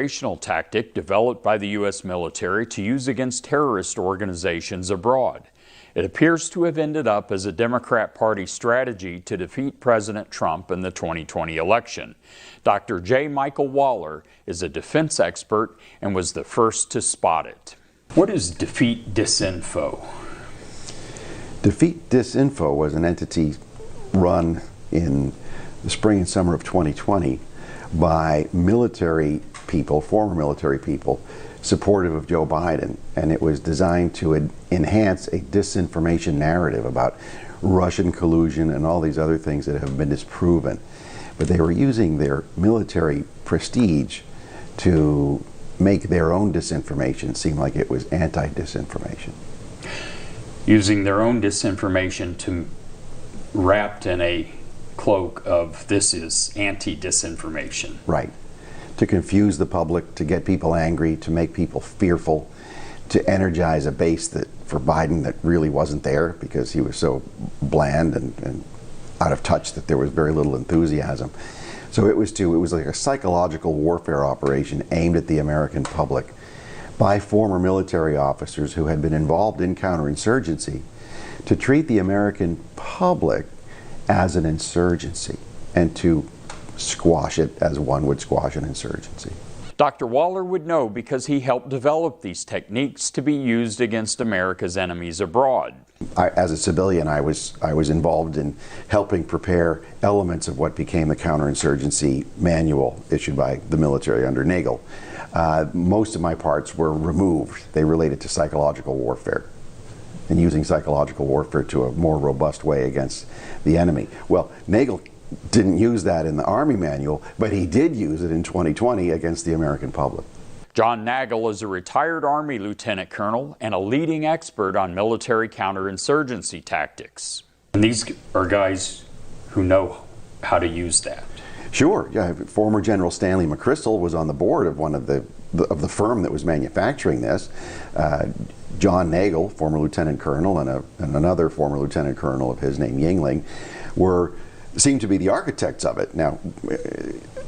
operational tactic developed by the U.S. military to use against terrorist organizations abroad. It appears to have ended up as a Democrat Party strategy to defeat President Trump in the 2020 election. Dr. J. Michael Waller is a defense expert and was the first to spot it. What is Defeat Disinfo? Defeat Disinfo was an entity run in the spring and summer of 2020 by military people, former military people, supportive of Joe Biden, and it was designed to enhance a disinformation narrative about Russian collusion and all these other things that have been disproven. But they were using their military prestige to make their own disinformation seem like it was anti-disinformation. Using their own disinformation to wrapped in a cloak of this is anti-disinformation. Right. To confuse the public, to get people angry, to make people fearful, to energize a base that for Biden that really wasn't there because he was so bland and out of touch that there was very little enthusiasm. So it was like a psychological warfare operation aimed at the American public by former military officers who had been involved in counterinsurgency to treat the American public as an insurgency and to squash it as one would squash an insurgency. Dr. Waller would know because he helped develop these techniques to be used against America's enemies abroad. As a civilian, I was involved in helping prepare elements of what became the counterinsurgency manual issued by the military under Nagel. Most of my parts were removed. They related to psychological warfare and using psychological warfare to a more robust way against the enemy. Well, Nagel didn't use that in the Army manual, but he did use it in 2020 against the American public. John Nagel is a retired Army lieutenant colonel and a leading expert on military counterinsurgency tactics. And these are guys who know how to use that. Sure. Yeah, former General Stanley McChrystal was on the board of one of the firm that was manufacturing this. John Nagel, former lieutenant colonel, and another former lieutenant colonel of his named Yingling, seemed to be the architects of it. Now,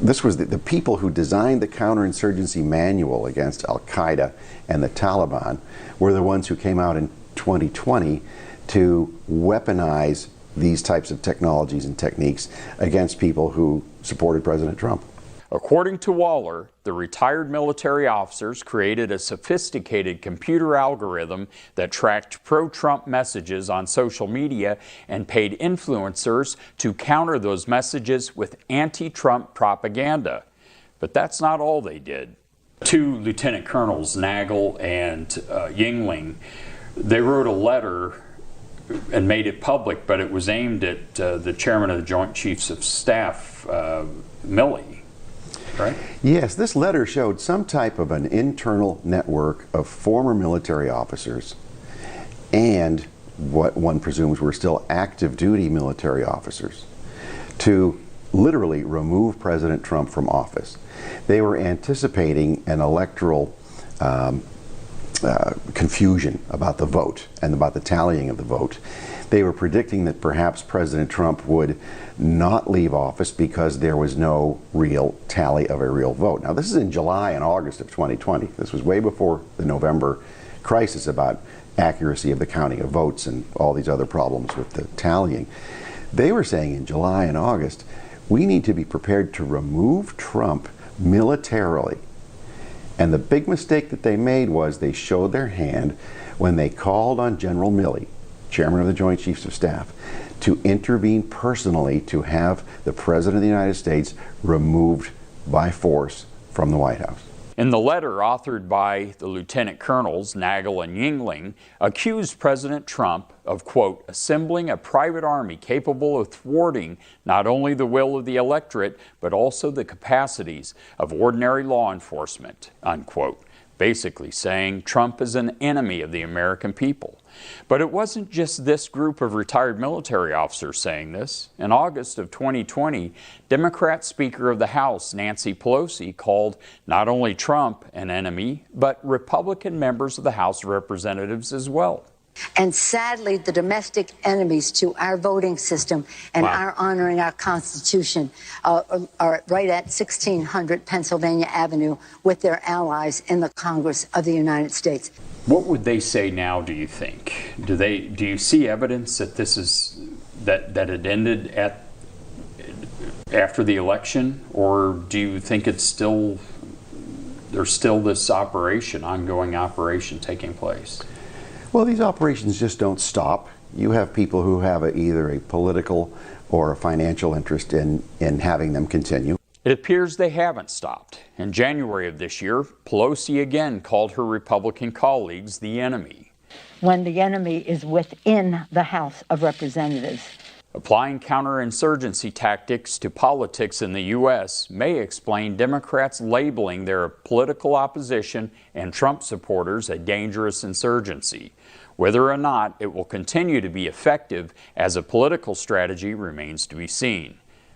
this was the people who designed the counterinsurgency manual against Al-Qaeda and the Taliban were the ones who came out in 2020 to weaponize these types of technologies and techniques against people who supported President Trump. According to Waller, the retired military officers created a sophisticated computer algorithm that tracked pro-Trump messages on social media and paid influencers to counter those messages with anti-Trump propaganda. But that's not all they did. Two lieutenant colonels, Nagel and Yingling, they wrote a letter and made it public, but it was aimed at the chairman of the Joint Chiefs of Staff, Milley. Right? Yes, this letter showed some type of an internal network of former military officers and what one presumes were still active duty military officers to literally remove President Trump from office. They were anticipating an electoral confusion about the vote and about the tallying of the vote. They were predicting that perhaps President Trump would not leave office because there was no real tally of a real vote. Now, this is in July and August of 2020. This was way before the November crisis about accuracy of the counting of votes and all these other problems with the tallying. They were saying in July and August, we need to be prepared to remove Trump militarily. And the big mistake that they made was they showed their hand when they called on General Milley, chairman of the Joint Chiefs of Staff, to intervene personally to have the President of the United States removed by force from the White House. In the letter authored by the lieutenant colonels Nagel and Yingling, accused President Trump of, quote, assembling a private army capable of thwarting not only the will of the electorate, but also the capacities of ordinary law enforcement, unquote. Basically saying Trump is an enemy of the American people. But it wasn't just this group of retired military officers saying this. In August of 2020, Democrat Speaker of the House Nancy Pelosi called not only Trump an enemy, but Republican members of the House of Representatives as well. And sadly, the domestic enemies to our voting system and our honoring our Constitution are right at 1600 Pennsylvania Avenue with their allies in the Congress of the United States. What would they say now, do you think? Do you see evidence that this is that it ended after the election, or do you think it's still there's still this ongoing operation taking place? Well, these operations just don't stop. You have people who have either a political or a financial interest in having them continue. It appears they haven't stopped. In January of this year, Pelosi again called her Republican colleagues the enemy. When the enemy is within the House of Representatives. Applying counterinsurgency tactics to politics in the U.S. may explain Democrats labeling their political opposition and Trump supporters a dangerous insurgency. Whether or not it will continue to be effective as a political strategy remains to be seen.